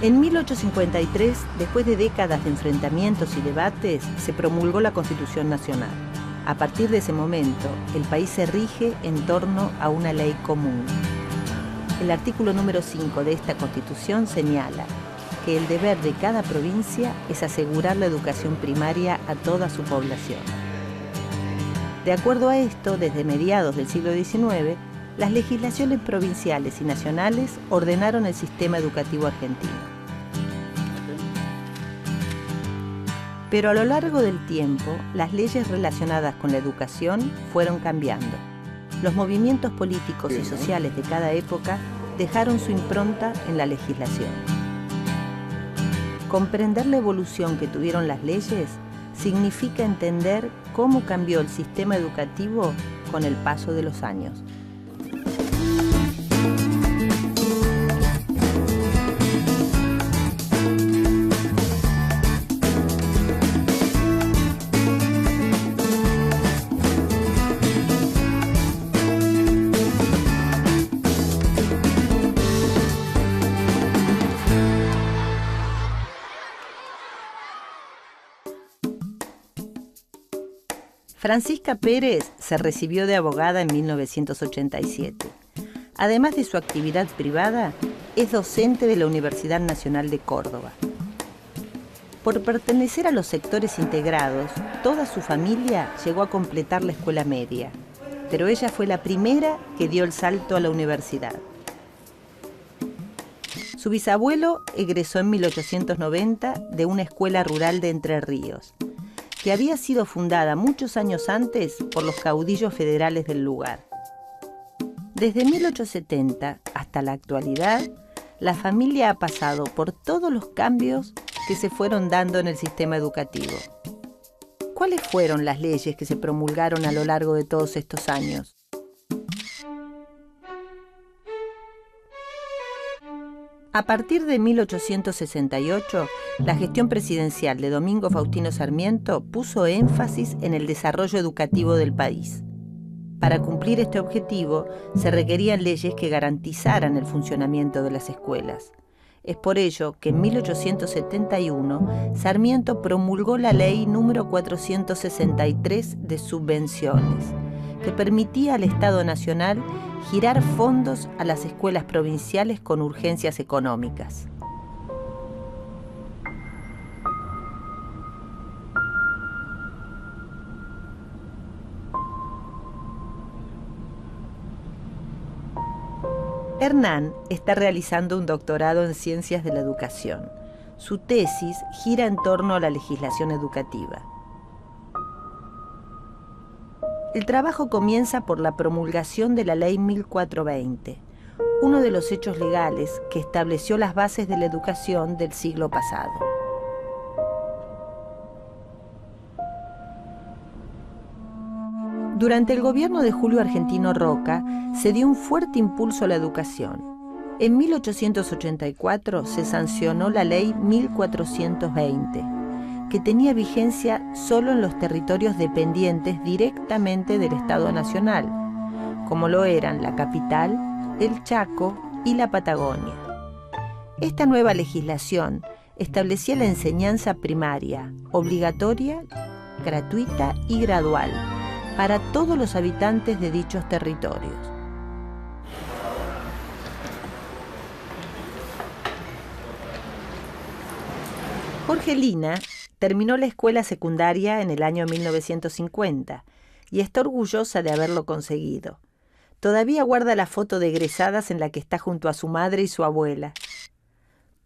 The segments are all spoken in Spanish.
En 1853, después de décadas de enfrentamientos y debates, se promulgó la Constitución Nacional. A partir de ese momento, el país se rige en torno a una ley común. El artículo número 5 de esta Constitución señala que el deber de cada provincia es asegurar la educación primaria a toda su población. De acuerdo a esto, desde mediados del siglo XIX, las legislaciones provinciales y nacionales ordenaron el sistema educativo argentino. Pero a lo largo del tiempo, las leyes relacionadas con la educación fueron cambiando. Los movimientos políticos y sociales de cada época dejaron su impronta en la legislación. Comprender la evolución que tuvieron las leyes significa entender cómo cambió el sistema educativo con el paso de los años. Francisca Pérez se recibió de abogada en 1987. Además de su actividad privada, es docente de la Universidad Nacional de Córdoba. Por pertenecer a los sectores integrados, toda su familia llegó a completar la escuela media, pero ella fue la primera que dio el salto a la universidad. Su bisabuelo egresó en 1890 de una escuela rural de Entre Ríos, que había sido fundada muchos años antes por los caudillos federales del lugar. Desde 1870 hasta la actualidad, la familia ha pasado por todos los cambios que se fueron dando en el sistema educativo. ¿Cuáles fueron las leyes que se promulgaron a lo largo de todos estos años? A partir de 1868, la gestión presidencial de Domingo Faustino Sarmiento puso énfasis en el desarrollo educativo del país. Para cumplir este objetivo, se requerían leyes que garantizaran el funcionamiento de las escuelas. Es por ello que en 1871, Sarmiento promulgó la Ley número 463 de subvenciones, que permitía al Estado Nacional girar fondos a las escuelas provinciales con urgencias económicas. Hernán está realizando un doctorado en Ciencias de la Educación. Su tesis gira en torno a la legislación educativa. El trabajo comienza por la promulgación de la Ley 1420, uno de los hechos legales que estableció las bases de la educación del siglo pasado. Durante el gobierno de Julio Argentino Roca, se dio un fuerte impulso a la educación. En 1884 se sancionó la Ley 1420, que tenía vigencia solo en los territorios dependientes directamente del Estado Nacional, como lo eran la capital, el Chaco y la Patagonia. Esta nueva legislación establecía la enseñanza primaria, obligatoria, gratuita y gradual, para todos los habitantes de dichos territorios. Jorgelina terminó la escuela secundaria en el año 1950 y está orgullosa de haberlo conseguido. Todavía guarda la foto de egresadas en la que está junto a su madre y su abuela.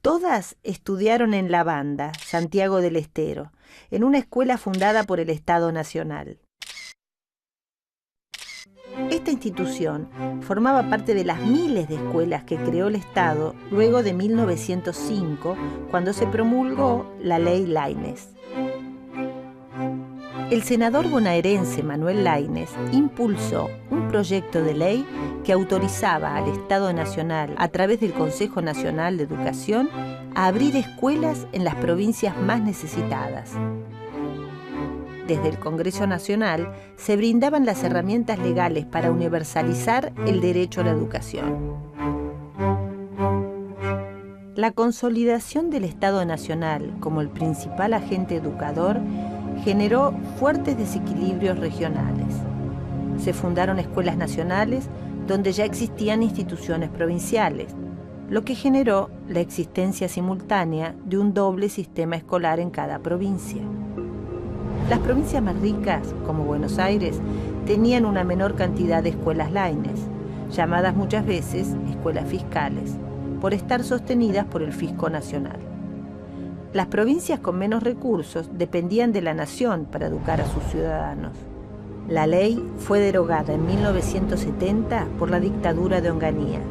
Todas estudiaron en La Banda, Santiago del Estero, en una escuela fundada por el Estado Nacional. Esta institución formaba parte de las miles de escuelas que creó el Estado luego de 1905, cuando se promulgó la Ley Laínez. El senador bonaerense Manuel Laínez impulsó un proyecto de ley que autorizaba al Estado Nacional, a través del Consejo Nacional de Educación, a abrir escuelas en las provincias más necesitadas. Desde el Congreso Nacional se brindaban las herramientas legales para universalizar el derecho a la educación. La consolidación del Estado Nacional como el principal agente educador generó fuertes desequilibrios regionales. Se fundaron escuelas nacionales donde ya existían instituciones provinciales, lo que generó la existencia simultánea de un doble sistema escolar en cada provincia. Las provincias más ricas, como Buenos Aires, tenían una menor cantidad de escuelas laines, llamadas muchas veces escuelas fiscales, por estar sostenidas por el Fisco Nacional. Las provincias con menos recursos dependían de la nación para educar a sus ciudadanos. La ley fue derogada en 1970 por la dictadura de Onganía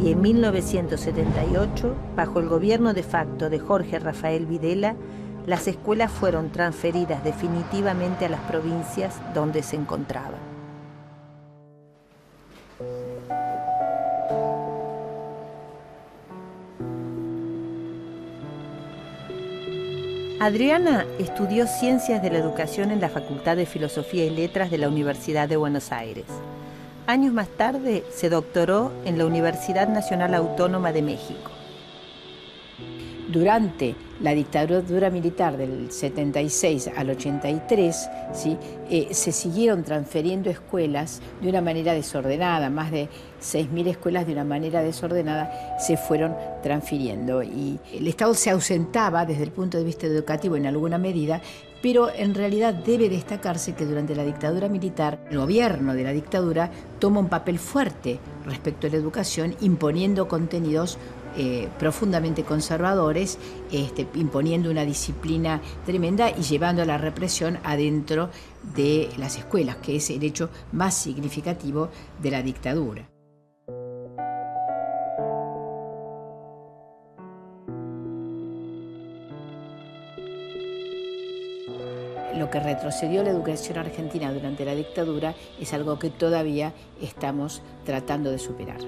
y en 1978, bajo el gobierno de facto de Jorge Rafael Videla, las escuelas fueron transferidas definitivamente a las provincias donde se encontraban. Adriana estudió Ciencias de la Educación en la Facultad de Filosofía y Letras de la Universidad de Buenos Aires. Años más tarde se doctoró en la Universidad Nacional Autónoma de México. Durante la dictadura militar del 76 al 83, ¿sí? Se siguieron transfiriendo escuelas de una manera desordenada, más de 6.000 escuelas de una manera desordenada se fueron transfiriendo y el Estado se ausentaba desde el punto de vista educativo en alguna medida, pero en realidad debe destacarse que durante la dictadura militar, el gobierno de la dictadura toma un papel fuerte respecto a la educación, imponiendo contenidos profundamente conservadores, imponiendo una disciplina tremenda y llevando a la represión adentro de las escuelas, que es el hecho más significativo de la dictadura. Lo que retrocedió la educación argentina durante la dictadura es algo que todavía estamos tratando de superar.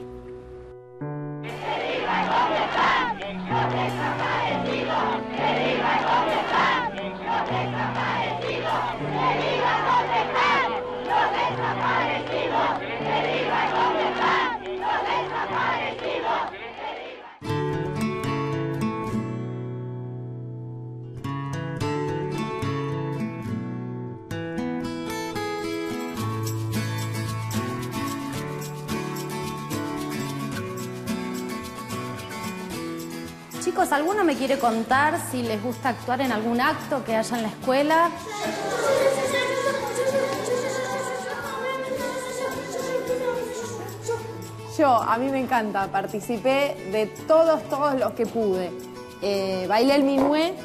Chicos, ¿alguno me quiere contar si les gusta actuar en algún acto que haya en la escuela? A mí me encanta, participé de todos los que pude. Bailé el minué,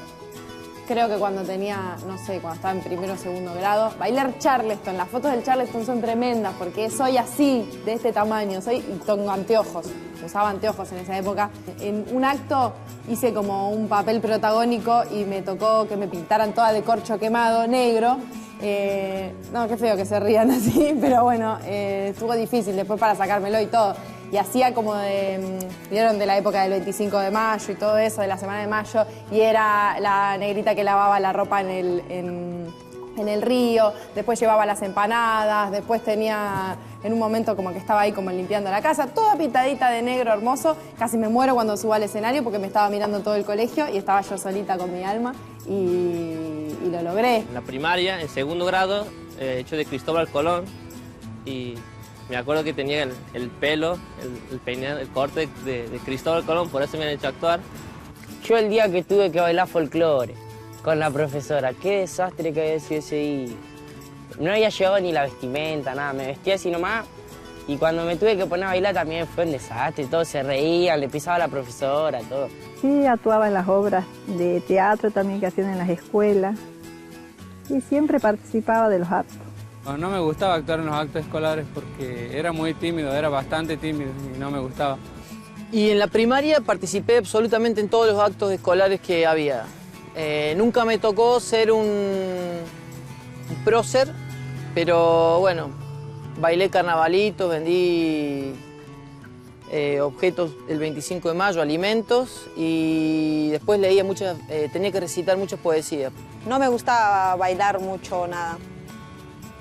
creo que cuando tenía, no sé, cuando estaba en primero o segundo grado. Bailé el Charleston, las fotos del Charleston son tremendas porque soy así, de este tamaño, y tengo anteojos, usaba anteojos en esa época. En un acto hice como un papel protagónico y me tocó que me pintaran toda de corcho quemado, negro. No, qué feo que se rían así, pero bueno, estuvo difícil después para sacármelo y todo. Y hacía como vieron de la época del 25 de mayo y todo eso, de la semana de mayo, y era la negrita que lavaba la ropa en el río, después llevaba las empanadas, después tenía, en un momento como que estaba ahí como limpiando la casa, toda pintadita de negro hermoso. Casi me muero cuando subo al escenario porque me estaba mirando todo el colegio y estaba yo solita con mi alma y lo logré. En la primaria, en segundo grado, hecho de Cristóbal Colón, y me acuerdo que tenía el pelo, el peinado, el corte de Cristóbal Colón, por eso me han hecho actuar. Yo el día que tuve que bailar folclore con la profesora, qué desastre que había sido ese día. No había llevado ni la vestimenta, nada, me vestía así nomás. Y cuando me tuve que poner a bailar también fue un desastre, todos se reían, le pisaba a la profesora, todo. Sí, actuaba en las obras de teatro también que hacían en las escuelas y siempre participaba de los actos. No me gustaba actuar en los actos escolares porque era muy tímido, era bastante tímido y no me gustaba. Y en la primaria participé absolutamente en todos los actos escolares que había. Nunca me tocó ser un prócer, pero bueno, bailé carnavalitos, vendí objetos el 25 de mayo, alimentos, y después leía tenía que recitar muchas poesías. No me gustaba bailar mucho, nada.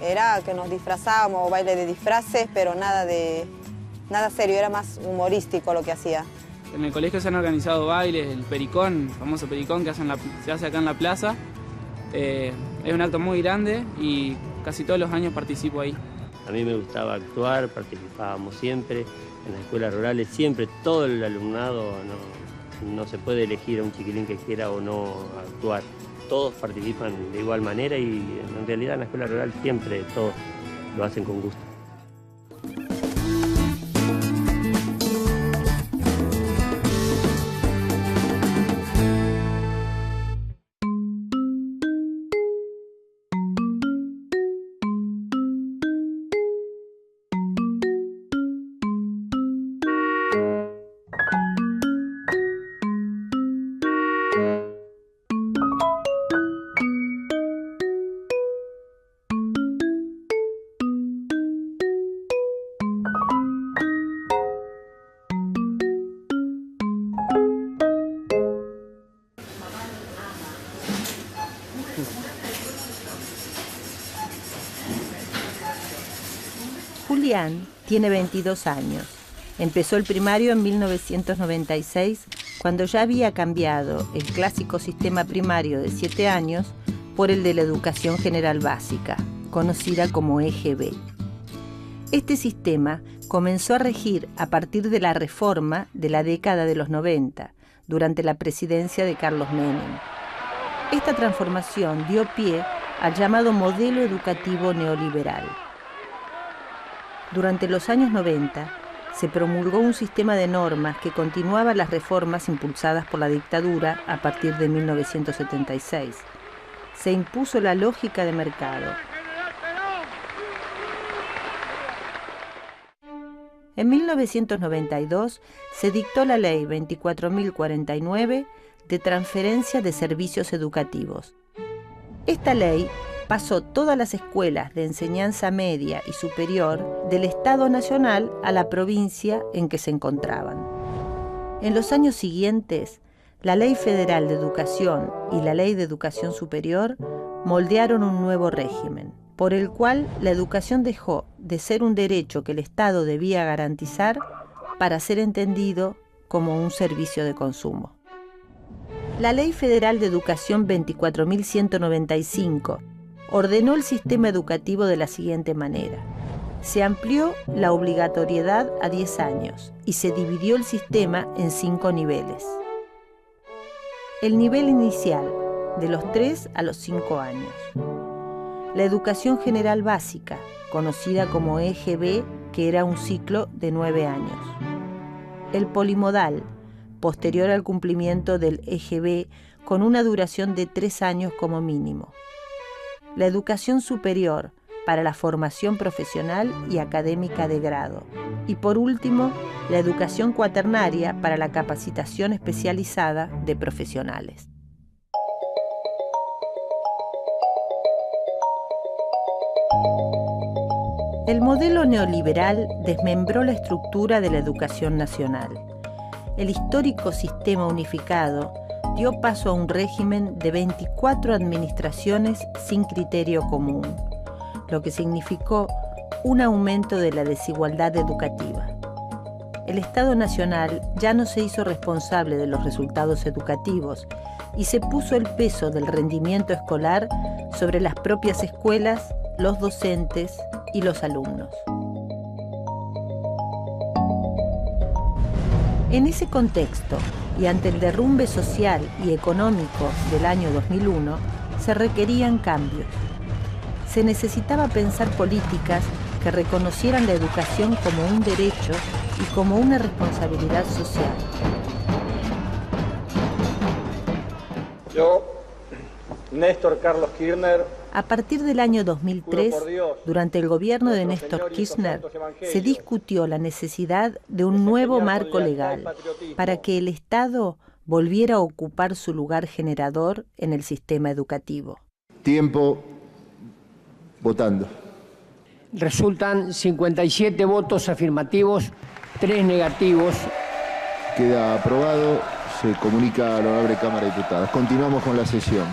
Era que nos disfrazábamos, baile de disfraces, pero nada serio, era más humorístico lo que hacía. En el colegio se han organizado bailes, el pericón, el famoso pericón que se hace acá en la plaza. Es un acto muy grande y casi todos los años participo ahí. A mí me gustaba actuar, participábamos siempre. En las escuelas rurales siempre todo el alumnado, no se puede elegir a un chiquilín que quiera o no actuar. Todos participan de igual manera y en realidad en la escuela rural siempre todos lo hacen con gusto. Julián tiene 22 años. Empezó el primario en 1996, cuando ya había cambiado el clásico sistema primario de 7 años por el de la educación general básica, conocida como EGB. Este sistema comenzó a regir a partir de la reforma de la década de los 90, durante la presidencia de Carlos Menem. Esta transformación dio pie al llamado modelo educativo neoliberal. Durante los años 90, se promulgó un sistema de normas que continuaba las reformas impulsadas por la dictadura a partir de 1976. Se impuso la lógica de mercado. En 1992 se dictó la Ley 24.049 de transferencia de servicios educativos. Esta ley pasó todas las escuelas de enseñanza media y superior del Estado Nacional a la provincia en que se encontraban. En los años siguientes, la Ley Federal de Educación y la Ley de Educación Superior moldearon un nuevo régimen, por el cual la educación dejó de ser un derecho que el Estado debía garantizar para ser entendido como un servicio de consumo. La Ley Federal de Educación 24.195 ordenó el sistema educativo de la siguiente manera. Se amplió la obligatoriedad a 10 años y se dividió el sistema en 5 niveles. El nivel inicial, de los 3 a los 5 años. La educación general básica, conocida como EGB, que era un ciclo de 9 años. El polimodal, posterior al cumplimiento del EGB, con una duración de 3 años como mínimo. La educación superior, para la formación profesional y académica de grado. Y por último, la educación cuaternaria para la capacitación especializada de profesionales. El modelo neoliberal desmembró la estructura de la educación nacional. El histórico sistema unificado dio paso a un régimen de 24 administraciones sin criterio común, lo que significó un aumento de la desigualdad educativa. El Estado Nacional ya no se hizo responsable de los resultados educativos y se puso el peso del rendimiento escolar sobre las propias escuelas, los docentes y los alumnos. En ese contexto, y ante el derrumbe social y económico del año 2001, se requerían cambios. Se necesitaba pensar políticas que reconocieran la educación como un derecho y como una responsabilidad social. Yo, Néstor Carlos Kirchner. A partir del año 2003, durante el gobierno de Néstor Kirchner, se discutió la necesidad de un nuevo marco legal para que el Estado volviera a ocupar su lugar generador en el sistema educativo. Tiempo votando. Resultan 57 votos afirmativos, 3 negativos. Queda aprobado. Se comunica a la honorable Cámara de Diputados. Continuamos con la sesión.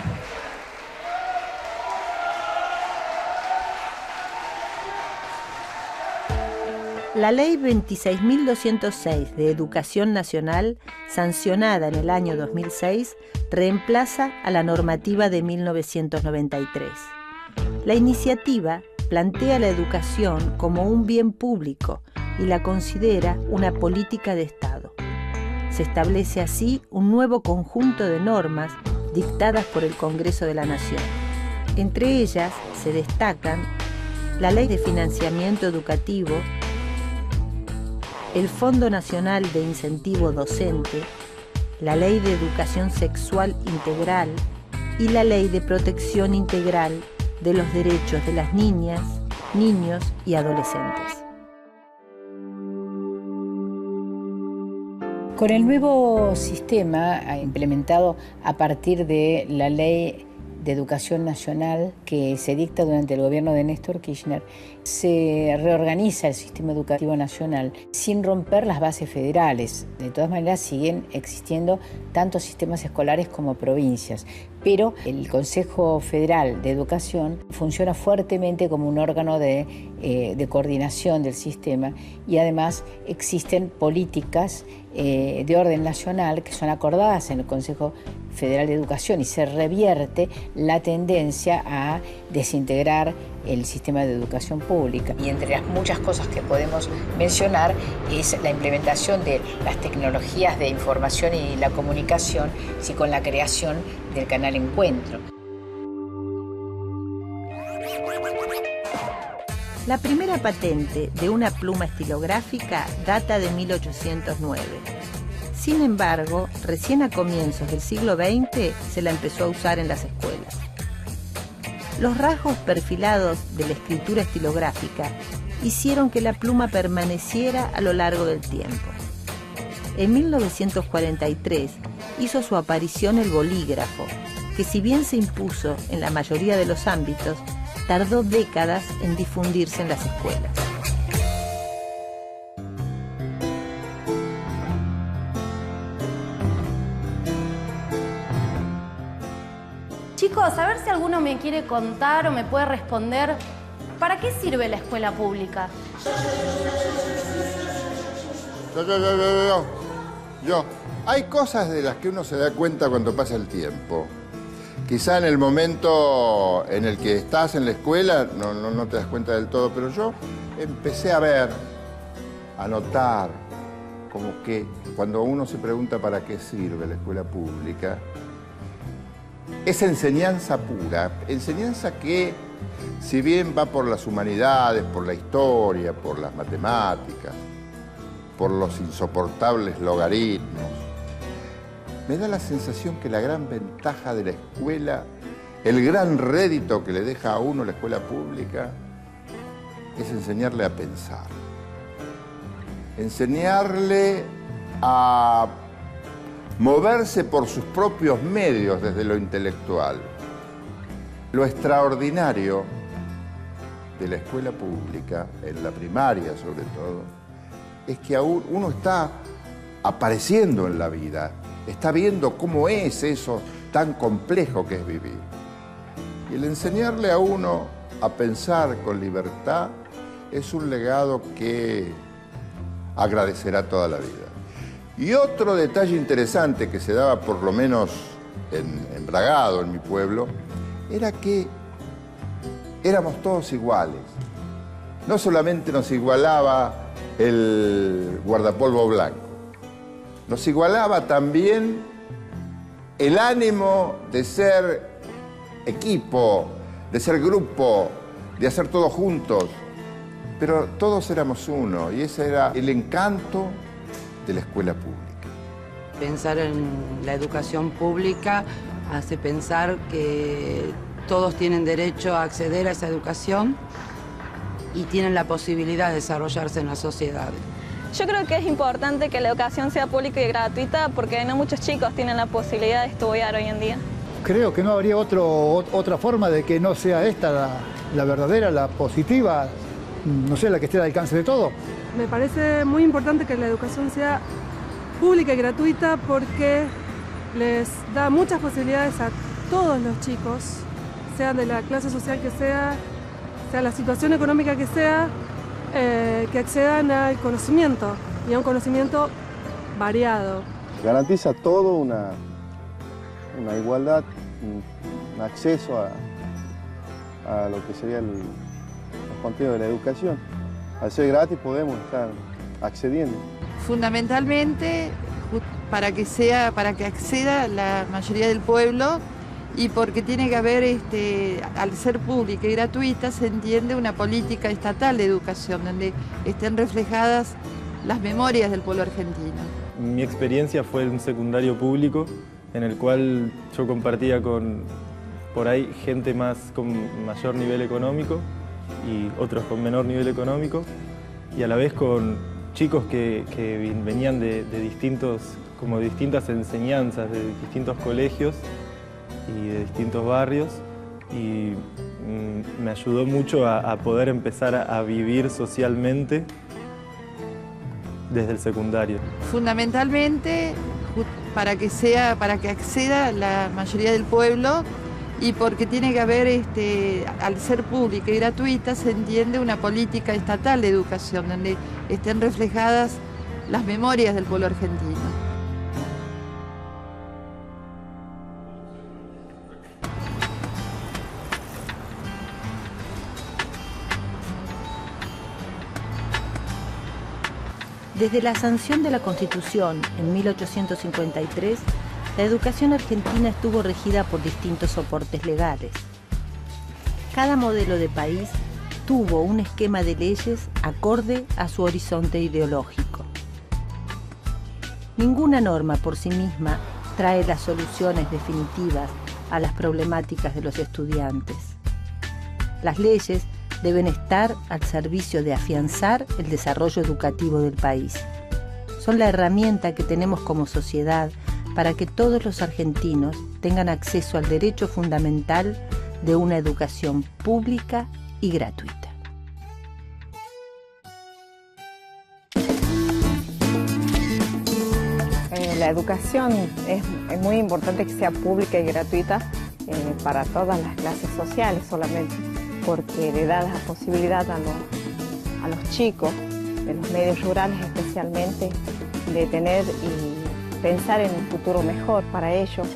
La Ley 26.206 de Educación Nacional sancionada en el año 2006, reemplaza a la normativa de 1993. La iniciativa plantea la educación como un bien público y la considera una política de Estado. Se establece así un nuevo conjunto de normas dictadas por el Congreso de la Nación. Entre ellas se destacan la Ley de Financiamiento Educativo, el Fondo Nacional de Incentivo Docente, la Ley de Educación Sexual Integral y la Ley de Protección Integral de los Derechos de las Niñas, Niños y Adolescentes. Con el nuevo sistema implementado a partir de la Ley de Educación Nacional que se dicta durante el gobierno de Néstor Kirchner, se reorganiza el sistema educativo nacional sin romper las bases federales. De todas maneras, siguen existiendo tanto sistemas escolares como provincias, pero el Consejo Federal de Educación funciona fuertemente como un órgano de coordinación del sistema, y además existen políticas de orden nacional que son acordadas en el Consejo Federal de Educación, y se revierte la tendencia a desintegrar el sistema de educación pública. Y entre las muchas cosas que podemos mencionar es la implementación de las tecnologías de información y la comunicación, sí, con la creación del canal Encuentro. La primera patente de una pluma estilográfica data de 1809. Sin embargo, recién a comienzos del siglo XX se la empezó a usar en las escuelas. Los rasgos perfilados de la escritura estilográfica hicieron que la pluma permaneciera a lo largo del tiempo. En 1943 hizo su aparición el bolígrafo, que si bien se impuso en la mayoría de los ámbitos, tardó décadas en difundirse en las escuelas. Chicos, a ver si alguno me quiere contar o me puede responder, ¿para qué sirve la escuela pública? Yo. Hay cosas de las que uno se da cuenta cuando pasa el tiempo. Quizá en el momento en el que estás en la escuela no te das cuenta del todo, pero yo empecé a ver, a notar, como que cuando uno se pregunta para qué sirve la escuela pública, es enseñanza pura, enseñanza que, si bien va por las humanidades, por la historia, por las matemáticas, por los insoportables logaritmos, me da la sensación que la gran ventaja de la escuela, el gran rédito que le deja a uno la escuela pública, es enseñarle a pensar. Enseñarle a moverse por sus propios medios desde lo intelectual. Lo extraordinario de la escuela pública, en la primaria sobre todo, es que aún uno está apareciendo en la vida, está viendo cómo es eso tan complejo que es vivir. Y el enseñarle a uno a pensar con libertad es un legado que agradecerá toda la vida. Y otro detalle interesante que se daba, por lo menos en Bragado, en mi pueblo, era que éramos todos iguales. No solamente nos igualaba el guardapolvo blanco, nos igualaba también el ánimo de ser equipo, de ser grupo, de hacer todo juntos. Pero todos éramos uno, y ese era el encanto de la escuela pública. Pensar en la educación pública hace pensar que todos tienen derecho a acceder a esa educación y tienen la posibilidad de desarrollarse en la sociedad. Yo creo que es importante que la educación sea pública y gratuita porque no muchos chicos tienen la posibilidad de estudiar hoy en día. Creo que no habría otra forma de que no sea esta la verdadera, la positiva, no sé, la que esté al alcance de todo. Me parece muy importante que la educación sea pública y gratuita porque les da muchas posibilidades a todos los chicos, sean de la clase social que sea la situación económica que sea, que accedan al conocimiento y a un conocimiento variado. garantiza todo una igualdad, un acceso a lo que serían los contenidos de la educación. Al ser gratis podemos estar accediendo. Fundamentalmente para que acceda la mayoría del pueblo y porque tiene que haber, al ser pública y gratuita, se entiende una política estatal de educación donde estén reflejadas las memorias del pueblo argentino. Mi experiencia fue en un secundario público en el cual yo compartía con, por ahí, gente con mayor nivel económico y otros con menor nivel económico, y a la vez con chicos que venían de distintas enseñanzas, de distintos colegios y de distintos barrios, y me ayudó mucho a poder empezar a vivir socialmente desde el secundario. Fundamentalmente para que acceda la mayoría del pueblo y porque tiene que haber, al ser pública y gratuita, se entiende una política estatal de educación donde estén reflejadas las memorias del pueblo argentino. Desde la sanción de la Constitución en 1853, la educación argentina estuvo regida por distintos soportes legales. Cada modelo de país tuvo un esquema de leyes acorde a su horizonte ideológico. Ninguna norma por sí misma trae las soluciones definitivas a las problemáticas de los estudiantes. Las leyes deben estar al servicio de afianzar el desarrollo educativo del país. Son la herramienta que tenemos como sociedad para que todos los argentinos tengan acceso al derecho fundamental de una educación pública y gratuita. La educación es muy importante que sea pública y gratuita para todas las clases sociales solamente, porque le da la posibilidad a los chicos de los medios rurales especialmente de tener y pensar en un futuro mejor para ellos.